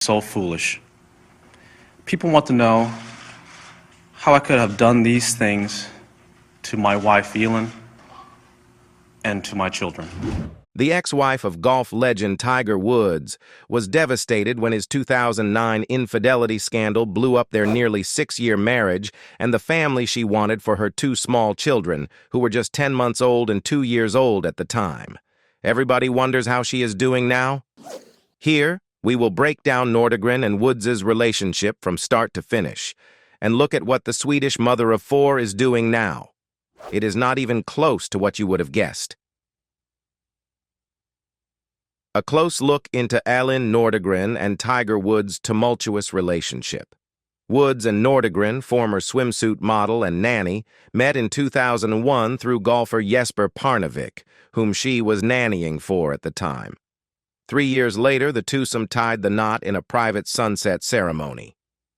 So foolish. People want to know how I could have done these things to my wife, Elin, and to my children. The ex-wife of golf legend Tiger Woods was devastated when his 2009 infidelity scandal blew up their nearly 6-year marriage and the family she wanted for her 2 small children, who were just 10 months old and 2 years old at the time. Everybody wonders how she is doing now? Here, we will break down Nordegren and Woods' relationship from start to finish and look at what the Swedish mother of 4 is doing now. It is not even close to what you would have guessed. A close look into Elin Nordegren and Tiger Woods' tumultuous relationship. Woods and Nordegren, former swimsuit model and nanny, met in 2001 through golfer Jesper Parnevik, whom she was nannying for at the time. 3 years later, the twosome tied the knot in a private sunset ceremony.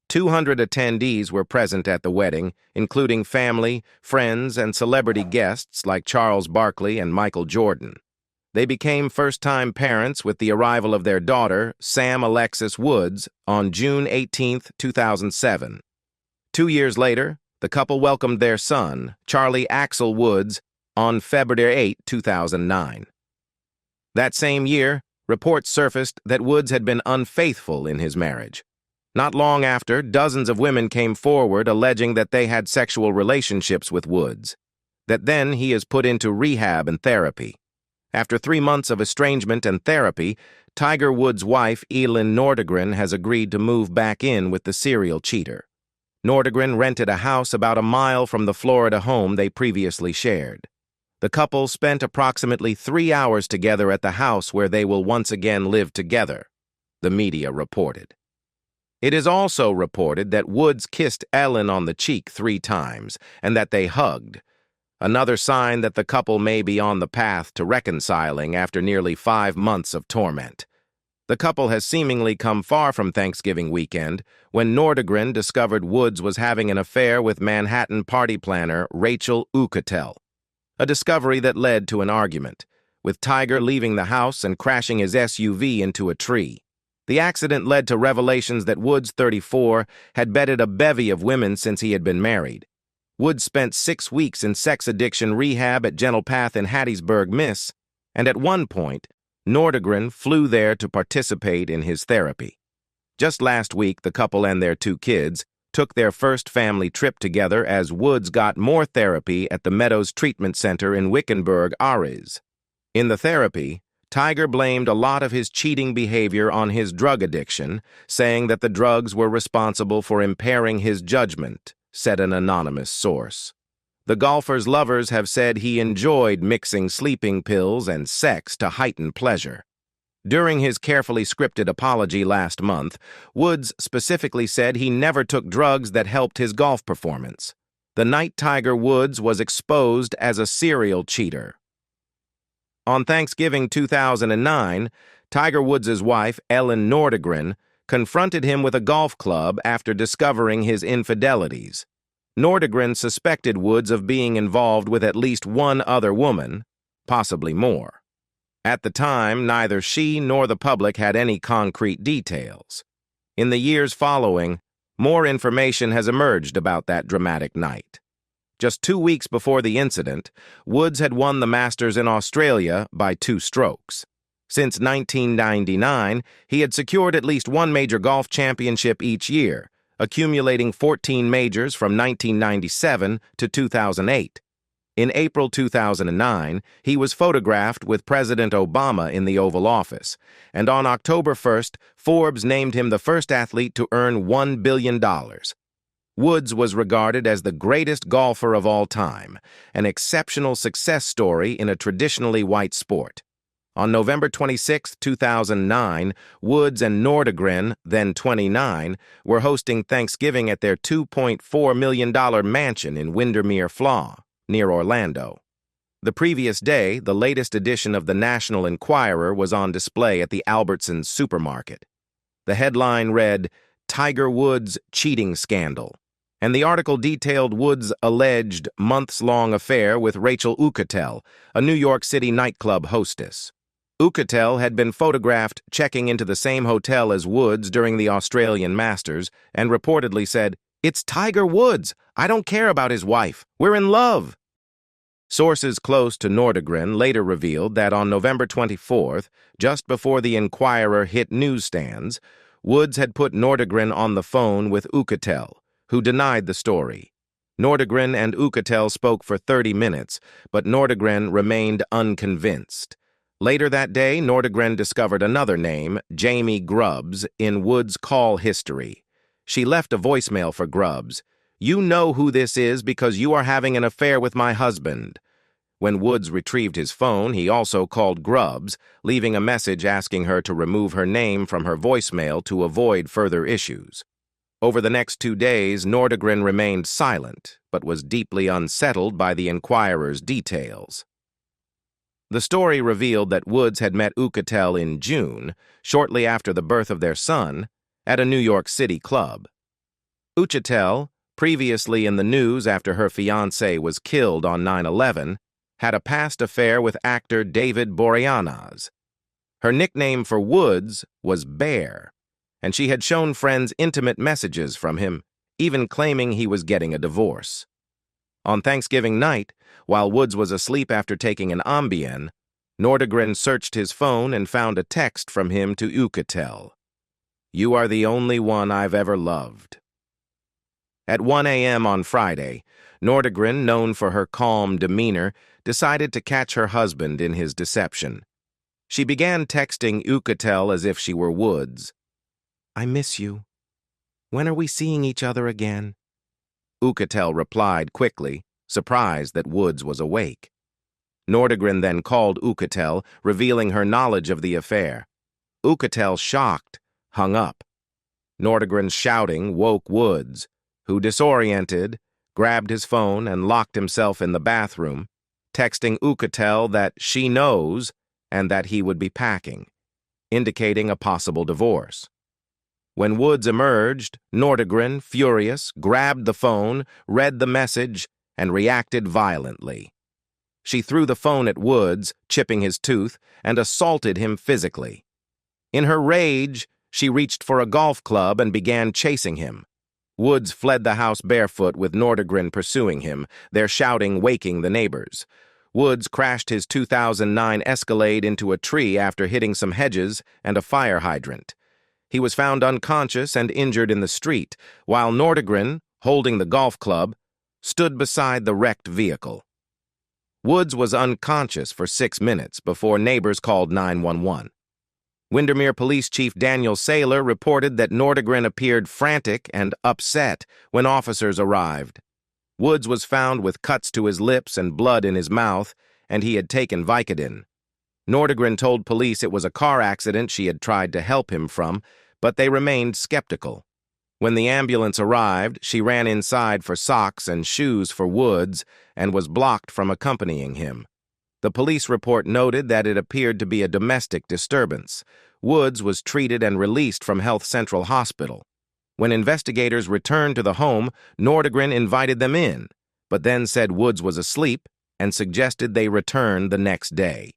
200 attendees were present at the wedding, including family, friends, and celebrity guests like Charles Barkley and Michael Jordan. They became first-time parents with the arrival of their daughter, Sam Alexis Woods, on June 18, 2007. 2 years later, the couple welcomed their son, Charlie Axel Woods, on February 8, 2009. That same year, reports surfaced that Woods had been unfaithful in his marriage. Not long after, dozens of women came forward alleging that they had sexual relationships with Woods, that then he is put into rehab and therapy. After 3 months of estrangement and therapy, Tiger Woods' wife, Elin Nordegren, has agreed to move back in with the serial cheater. Nordegren rented a house about a mile from the Florida home they previously shared. The couple spent approximately 3 hours together at the house where they will once again live together, the media reported. It is also reported that Woods kissed Elin on the cheek 3 times and that they hugged, another sign that the couple may be on the path to reconciling after nearly 5 months of torment. The couple has seemingly come far from Thanksgiving weekend when Nordegren discovered Woods was having an affair with Manhattan party planner Rachel Ukatel, a discovery that led to an argument, with Tiger leaving the house and crashing his SUV into a tree. The accident led to revelations that Woods, 34, had bedded a bevy of women since he had been married. Woods spent 6 weeks in sex addiction rehab at Gentle Path in Hattiesburg, Miss, and at one point, Nordegren flew there to participate in his therapy. Just last week, the couple and their 2 kids took their first family trip together as Woods got more therapy at the Meadows Treatment Center in Wickenburg, Aarhus. In the therapy, Tiger blamed a lot of his cheating behavior on his drug addiction, saying that the drugs were responsible for impairing his judgment, said an anonymous source. The golfer's lovers have said he enjoyed mixing sleeping pills and sex to heighten pleasure. During his carefully scripted apology last month, Woods specifically said he never took drugs that helped his golf performance. The night Tiger Woods was exposed as a serial cheater. On Thanksgiving 2009, Tiger Woods' wife, Elin Nordegren, confronted him with a golf club after discovering his infidelities. Nordegren suspected Woods of being involved with at least one other woman, possibly more. At the time, neither she nor the public had any concrete details. In the years following, more information has emerged about that dramatic night. Just 2 weeks before the incident, Woods had won the Masters in Australia by 2 strokes. Since 1999, he had secured at least one major golf championship each year, accumulating 14 majors from 1997 to 2008. In April 2009, he was photographed with President Obama in the Oval Office, and on October 1st, Forbes named him the first athlete to earn $1 billion. Woods was regarded as the greatest golfer of all time, an exceptional success story in a traditionally white sport. On November 26, 2009, Woods and Nordegren, then 29, were hosting Thanksgiving at their $2.4 million mansion in Windermere, Flaw, near Orlando. The previous day, the latest edition of the National Enquirer was on display at the Albertsons supermarket. The headline read, "Tiger Woods Cheating Scandal," and the article detailed Woods' alleged months-long affair with Rachel Ukatel, a New York City nightclub hostess. Ucatel had been photographed checking into the same hotel as Woods during the Australian Masters and reportedly said, "It's Tiger Woods. I don't care about his wife. We're in love." Sources close to Nordegren later revealed that on November 24th, just before the Inquirer hit newsstands, Woods had put Nordegren on the phone with Ucatel, who denied the story. Nordegren and Ucatel spoke for 30 minutes, but Nordegren remained unconvinced. Later that day, Nordegren discovered another name, Jamie Grubbs, in Woods' call history. She left a voicemail for Grubbs. "You know who this is because you are having an affair with my husband." When Woods retrieved his phone, he also called Grubbs, leaving a message asking her to remove her name from her voicemail to avoid further issues. Over the next 2 days, Nordegren remained silent, but was deeply unsettled by the Inquirer's details. The story revealed that Woods had met Ucatel in June, shortly after the birth of their son, at a New York City club. Ucatel, previously in the news after her fiancé was killed on 9/11, had a past affair with actor David Boreanaz. Her nickname for Woods was Bear, and she had shown friends intimate messages from him, even claiming he was getting a divorce. On Thanksgiving night, while Woods was asleep after taking an Ambien, Nordegren searched his phone and found a text from him to Ucatel. "You are the only one I've ever loved." At 1 a.m. on Friday, Nordegren, known for her calm demeanor, decided to catch her husband in his deception. She began texting Ucatel as if she were Woods. "I miss you. When are we seeing each other again?" Ucatel replied quickly, surprised that Woods was awake. Nordegren then called Ucatel, revealing her knowledge of the affair. Ucatel, shocked, hung up. Nordegren's shouting woke Woods, who, disoriented, grabbed his phone and locked himself in the bathroom, texting Ucatel that she knows and that he would be packing, indicating a possible divorce. When Woods emerged, Nordegren, furious, grabbed the phone, read the message, and reacted violently. She threw the phone at Woods, chipping his tooth, and assaulted him physically. In her rage, she reached for a golf club and began chasing him. Woods fled the house barefoot with Nordegren pursuing him, their shouting waking the neighbors. Woods crashed his 2009 Escalade into a tree after hitting some hedges and a fire hydrant. He was found unconscious and injured in the street, while Nordegren, holding the golf club, stood beside the wrecked vehicle. Woods was unconscious for 6 minutes before neighbors called 911. Windermere Police Chief Daniel Saylor reported that Nordegren appeared frantic and upset when officers arrived. Woods was found with cuts to his lips and blood in his mouth, and he had taken Vicodin. Nordegren told police it was a car accident she had tried to help him from, but they remained skeptical. When the ambulance arrived, she ran inside for socks and shoes for Woods and was blocked from accompanying him. The police report noted that it appeared to be a domestic disturbance. Woods was treated and released from Health Central Hospital. When investigators returned to the home, Nordegren invited them in, but then said Woods was asleep and suggested they return the next day.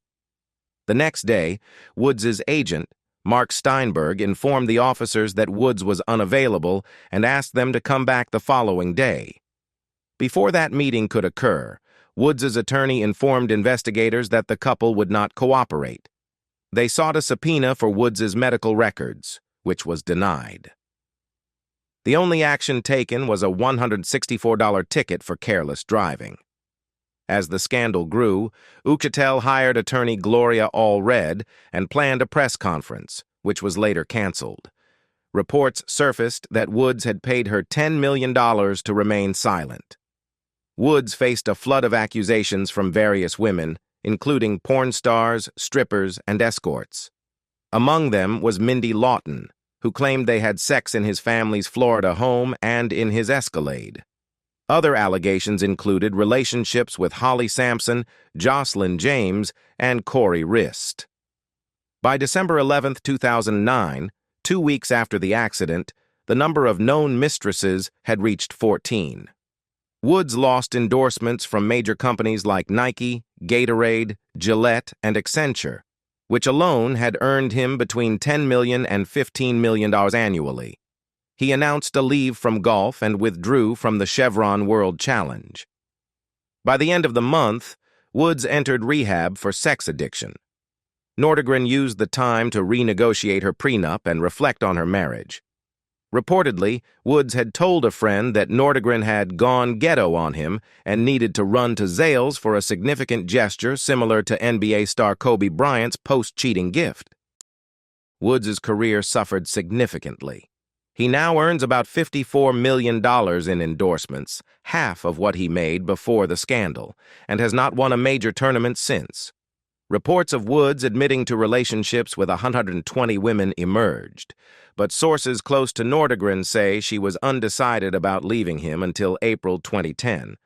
The next day, Woods' agent, Mark Steinberg, informed the officers that Woods was unavailable and asked them to come back the following day. Before that meeting could occur, Woods' attorney informed investigators that the couple would not cooperate. They sought a subpoena for Woods' medical records, which was denied. The only action taken was a $164 ticket for careless driving. As the scandal grew, Ucatel hired attorney Gloria Allred and planned a press conference, which was later canceled. Reports surfaced that Woods had paid her $10 million to remain silent. Woods faced a flood of accusations from various women, including porn stars, strippers, and escorts. Among them was Mindy Lawton, who claimed they had sex in his family's Florida home and in his Escalade. Other allegations included relationships with Holly Sampson, Jocelyn James, and Corey Rist. By December 11, 2009, 2 weeks after the accident, the number of known mistresses had reached 14. Woods lost endorsements from major companies like Nike, Gatorade, Gillette, and Accenture. which alone had earned him between $10 million and $15 million annually. He announced a leave from golf and withdrew from the Chevron World Challenge. By the end of the month, Woods entered rehab for sex addiction. Nordegren used the time to renegotiate her prenup and reflect on her marriage. Reportedly, Woods had told a friend that Nordegren had gone ghetto on him and needed to run to Zales for a significant gesture similar to NBA star Kobe Bryant's post-cheating gift. Woods' career suffered significantly. He now earns about $54 million in endorsements, half of what he made before the scandal, and has not won a major tournament since. Reports of Woods admitting to relationships with 120 women emerged, but sources close to Nordegren say she was undecided about leaving him until April 2010,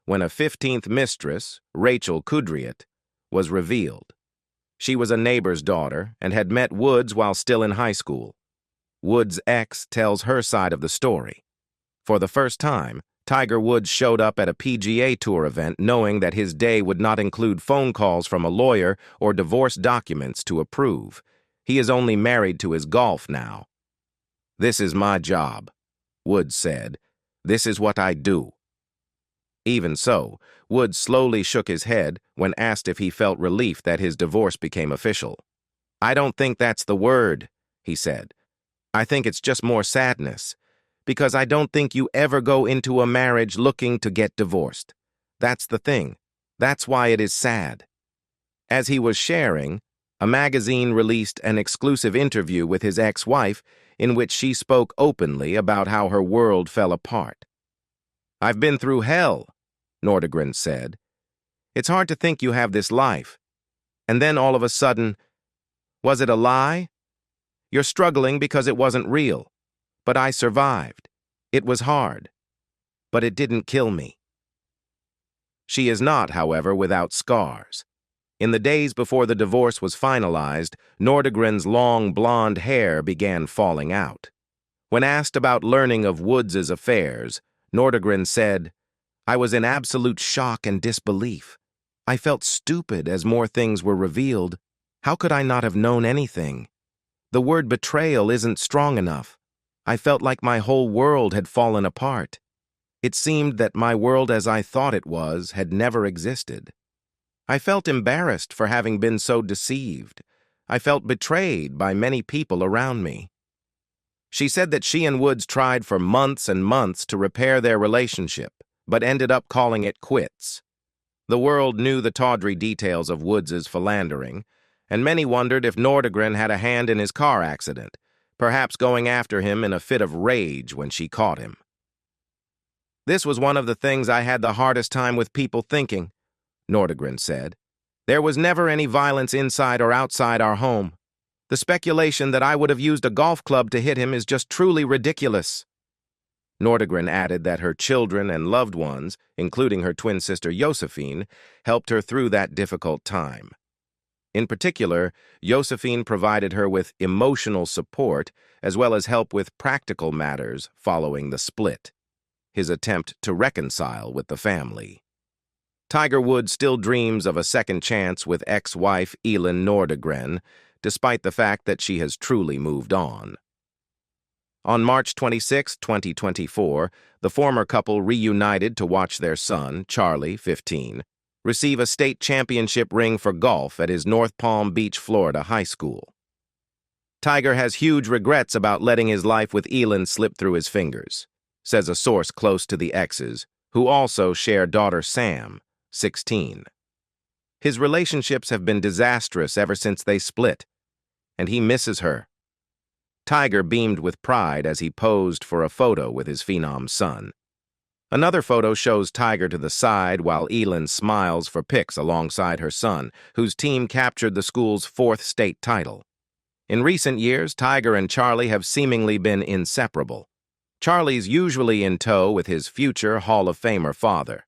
when a 15th mistress, Rachel Kudriat, was revealed. She was a neighbor's daughter and had met Woods while still in high school. Woods' ex tells her side of the story. For the first time, Tiger Woods showed up at a PGA Tour event knowing that his day would not include phone calls from a lawyer or divorce documents to approve. He is only married to his golf now. "This is my job," Woods said. "This is what I do." Even so, Woods slowly shook his head when asked if he felt relief that his divorce became official. "I don't think that's the word," he said. "I think it's just more sadness, because I don't think you ever go into a marriage looking to get divorced. That's the thing. That's why it is sad." As he was sharing, a magazine released an exclusive interview with his ex-wife in which she spoke openly about how her world fell apart. "I've been through hell," Nordegren said. "It's hard to think you have this life. And then all of a sudden, was it a lie? You're struggling because it wasn't real. But I survived. It was hard. But it didn't kill me." She is not, however, without scars. In the days before the divorce was finalized, Nordegren's long blonde hair began falling out. When asked about learning of Woods' affairs, Nordegren said, "I was in absolute shock and disbelief. I felt stupid as more things were revealed. How could I not have known anything? The word betrayal isn't strong enough. I felt like my whole world had fallen apart. It seemed that my world as I thought it was had never existed. I felt embarrassed for having been so deceived. I felt betrayed by many people around me." She said that she and Woods tried for months and months to repair their relationship, but ended up calling it quits. The world knew the tawdry details of Woods' philandering, and many wondered if Nordegren had a hand in his car accident, perhaps going after him in a fit of rage when she caught him. "This was one of the things I had the hardest time with people thinking," Nordegren said. "There was never any violence inside or outside our home. The speculation that I would have used a golf club to hit him is just truly ridiculous." Nordegren added that her children and loved ones, including her twin sister Josephine, helped her through that difficult time. In particular, Josephine provided her with emotional support as well as help with practical matters following the split, his attempt to reconcile with the family. Tiger Woods still dreams of a second chance with ex-wife Elin Nordegren, despite the fact that she has truly moved on. On March 26, 2024, the former couple reunited to watch their son, Charlie, 15, receive a state championship ring for golf at his North Palm Beach, Florida high school. Tiger has huge regrets about letting his life with Elin slip through his fingers, says a source close to the exes, who also share daughter Sam, 16. His relationships have been disastrous ever since they split, and he misses her. Tiger beamed with pride as he posed for a photo with his phenom son. Another photo shows Tiger to the side while Elin smiles for pics alongside her son, whose team captured the school's 4th state title. In recent years, Tiger and Charlie have seemingly been inseparable. Charlie's usually in tow with his future Hall of Famer father.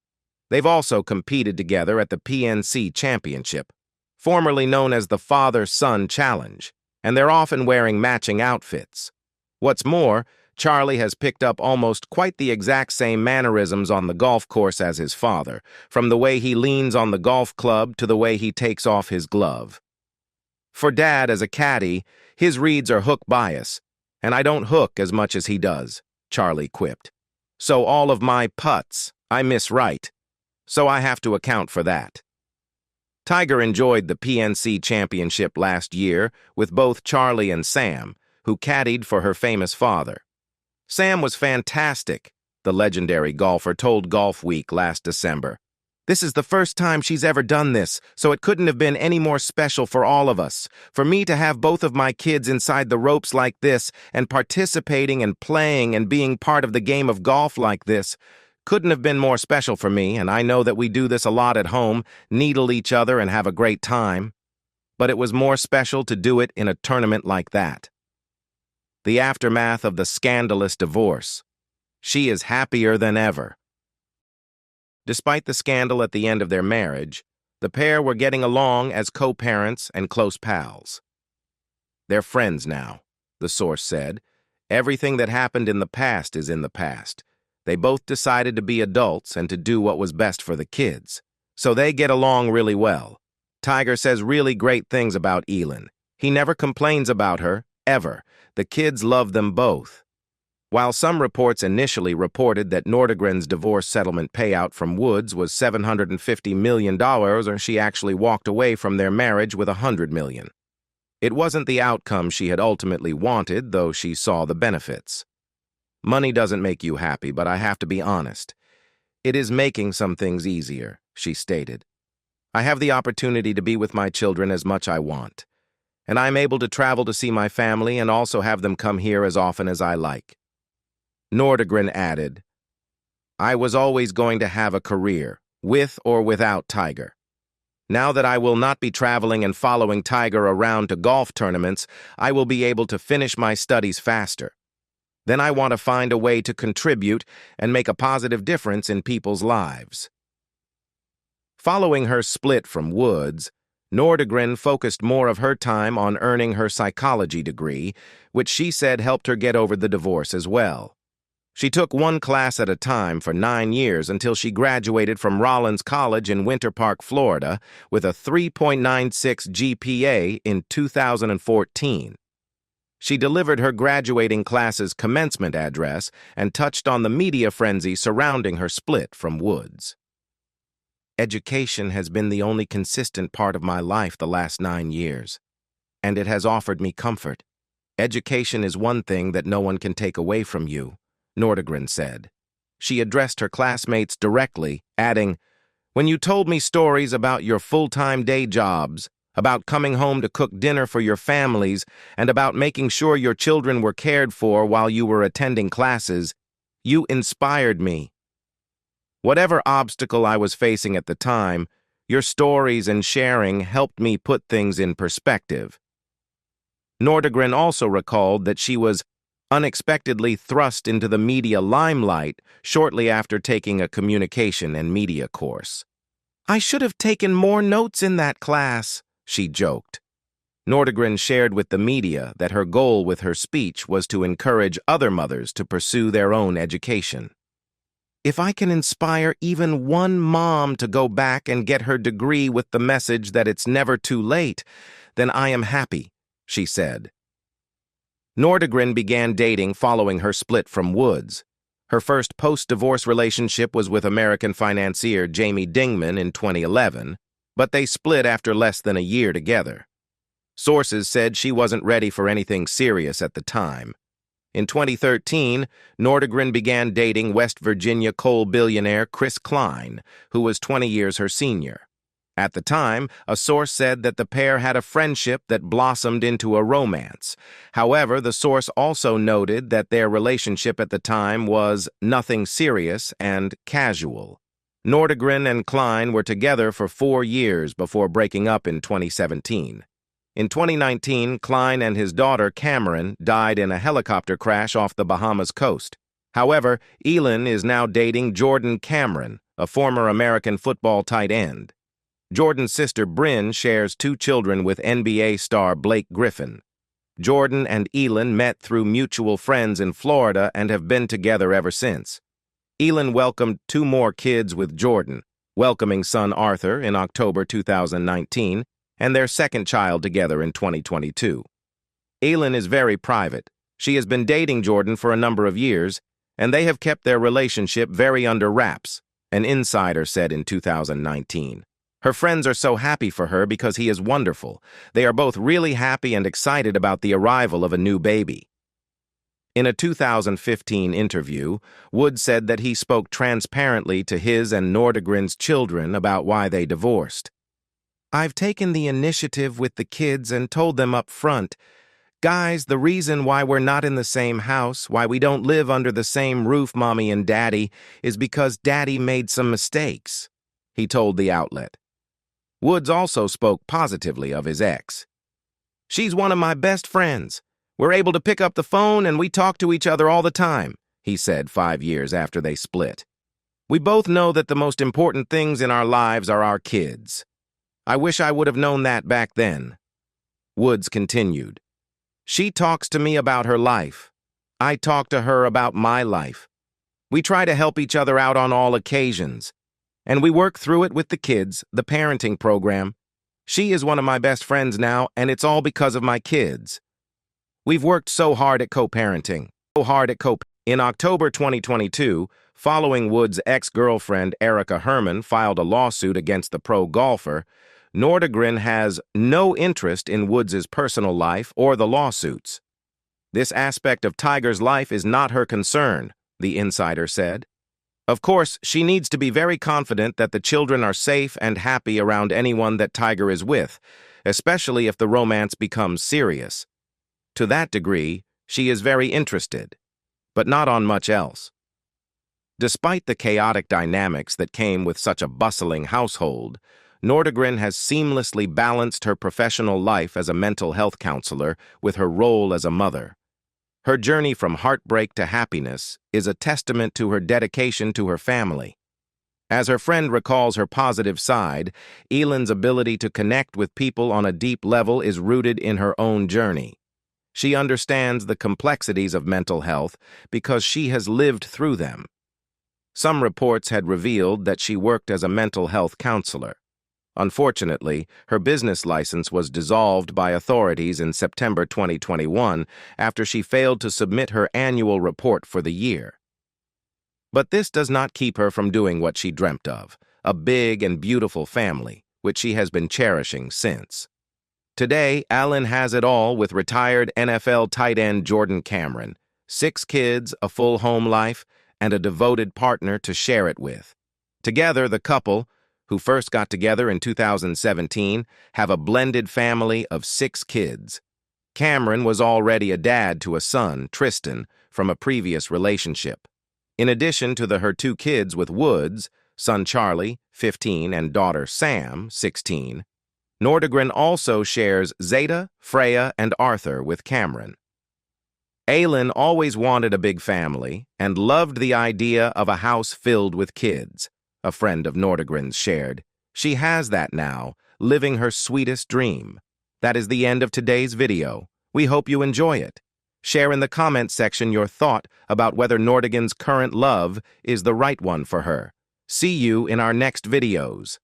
They've also competed together at the PNC Championship, formerly known as the Father-Son Challenge, and they're often wearing matching outfits. What's more, Charlie has picked up almost quite the exact same mannerisms on the golf course as his father, from the way he leans on the golf club to the way he takes off his glove. For Dad, as a caddy, his reads are hook bias, and I don't hook as much as he does, Charlie quipped. So all of my putts, I miss right. So I have to account for that. Tiger enjoyed the PNC Championship last year with both Charlie and Sam, who caddied for her famous father. Sam was fantastic, the legendary golfer told Golf Week last December. This is the first time she's ever done this, so it couldn't have been any more special for all of us. For me to have both of my kids inside the ropes like this and participating and playing and being part of the game of golf like this couldn't have been more special for me, and I know that we do this a lot at home, needle each other and have a great time. But it was more special to do it in a tournament like that. The aftermath of the scandalous divorce. She is happier than ever. Despite the scandal at the end of their marriage, the pair were getting along as co-parents and close pals. They're friends now, the source said. Everything that happened in the past is in the past. They both decided to be adults and to do what was best for the kids. So they get along really well. Tiger says really great things about Elin. He never complains about her, ever. The kids love them both. While some reports initially reported that Nordegren's divorce settlement payout from Woods was $750 million, or she actually walked away from their marriage with $100 million. It wasn't the outcome she had ultimately wanted, though she saw the benefits. Money doesn't make you happy, but I have to be honest. It is making some things easier, she stated. I have the opportunity to be with my children as much I want, and I'm able to travel to see my family and also have them come here as often as I like. Nordegren added, I was always going to have a career, with or without Tiger. Now that I will not be traveling and following Tiger around to golf tournaments, I will be able to finish my studies faster. Then I want to find a way to contribute and make a positive difference in people's lives. Following her split from Woods, Nordegren focused more of her time on earning her psychology degree, which she said helped her get over the divorce as well. She took one class at a time for 9 years until she graduated from Rollins College in Winter Park, Florida, with a 3.96 GPA in 2014. She delivered her graduating class's commencement address and touched on the media frenzy surrounding her split from Woods. Education has been the only consistent part of my life the last 9 years, and it has offered me comfort. Education is one thing that no one can take away from you, Nordegren said. She addressed her classmates directly, adding, When you told me stories about your full-time day jobs, about coming home to cook dinner for your families, and about making sure your children were cared for while you were attending classes, you inspired me. Whatever obstacle I was facing at the time, your stories and sharing helped me put things in perspective. Nordegren also recalled that she was unexpectedly thrust into the media limelight shortly after taking a communication and media course. I should have taken more notes in that class, she joked. Nordegren shared with the media that her goal with her speech was to encourage other mothers to pursue their own education. If I can inspire even one mom to go back and get her degree with the message that it's never too late, then I am happy, she said. Nordegren began dating following her split from Woods. Her first post-divorce relationship was with American financier Jamie Dingman in 2011, but they split after less than a year together. Sources said she wasn't ready for anything serious at the time. In 2013, Nordegren began dating West Virginia coal billionaire Chris Klein, who was 20 years her senior. At the time, a source said that the pair had a friendship that blossomed into a romance. However, the source also noted that their relationship at the time was nothing serious and casual. Nordegren and Klein were together for 4 years before breaking up in 2017. In 2019, Klein and his daughter Cameron died in a helicopter crash off the Bahamas coast. However, Elin is now dating Jordan Cameron, a former American football tight end. Jordan's sister Bryn shares 2 children with NBA star Blake Griffin. Jordan and Elin met through mutual friends in Florida and have been together ever since. Elin welcomed 2 more kids with Jordan, welcoming son Arthur in October 2019, and their second child together in 2022. Elin is very private. She has been dating Jordan for a number of years, and they have kept their relationship very under wraps, an insider said in 2019. Her friends are so happy for her because he is wonderful. They are both really happy and excited about the arrival of a new baby. In a 2015 interview, Woods said that he spoke transparently to his and Nordegren's children about why they divorced. "I've taken the initiative with the kids and told them up front, guys, the reason why we're not in the same house, why we don't live under the same roof, Mommy and Daddy, is because Daddy made some mistakes," he told the outlet. Woods also spoke positively of his ex. "She's one of my best friends. We're able to pick up the phone and we talk to each other all the time," he said 5 years after they split. "We both know that the most important things in our lives are our kids. I wish I would have known that back then." Woods continued, "She talks to me about her life. I talk to her about my life. We try to help each other out on all occasions. And we work through it with the kids, the parenting program. She is one of my best friends now, and it's all because of my kids. We've worked so hard at co-parenting. In October 2022, following Woods' ex-girlfriend Erica Herman filed a lawsuit against the pro golfer, Nordegren has no interest in Woods' personal life or the lawsuits. "This aspect of Tiger's life is not her concern," the insider said. "Of course, she needs to be very confident that the children are safe and happy around anyone that Tiger is with, especially if the romance becomes serious. To that degree, she is very interested, but not on much else." Despite the chaotic dynamics that came with such a bustling household, Nordegren has seamlessly balanced her professional life as a mental health counselor with her role as a mother. Her journey from heartbreak to happiness is a testament to her dedication to her family. As her friend recalls her positive side, Elin's ability to connect with people on a deep level is rooted in her own journey. She understands the complexities of mental health because she has lived through them. Some reports had revealed that she worked as a mental health counselor. Unfortunately, her business license was dissolved by authorities in September 2021 after she failed to submit her annual report for the year. But this does not keep her from doing what she dreamt of, a big and beautiful family, which she has been cherishing since. Today, Elin has it all with retired NFL tight end Jordan Cameron, 6 kids, a full home life, and a devoted partner to share it with. Together, the couple, who first got together in 2017, have a blended family of 6 kids. Cameron was already a dad to a son, Tristan, from a previous relationship. In addition to her 2 kids with Woods, son Charlie, 15, and daughter Sam, 16, Nordegren also shares Zeta, Freya, and Arthur with Cameron. Elin always wanted a big family and loved the idea of a house filled with kids. A friend of Nordegren's shared. She has that now, living her sweetest dream. That is the end of today's video. We hope you enjoy it. Share in the comments section your thought about whether Nordegren's current love is the right one for her. See you in our next videos.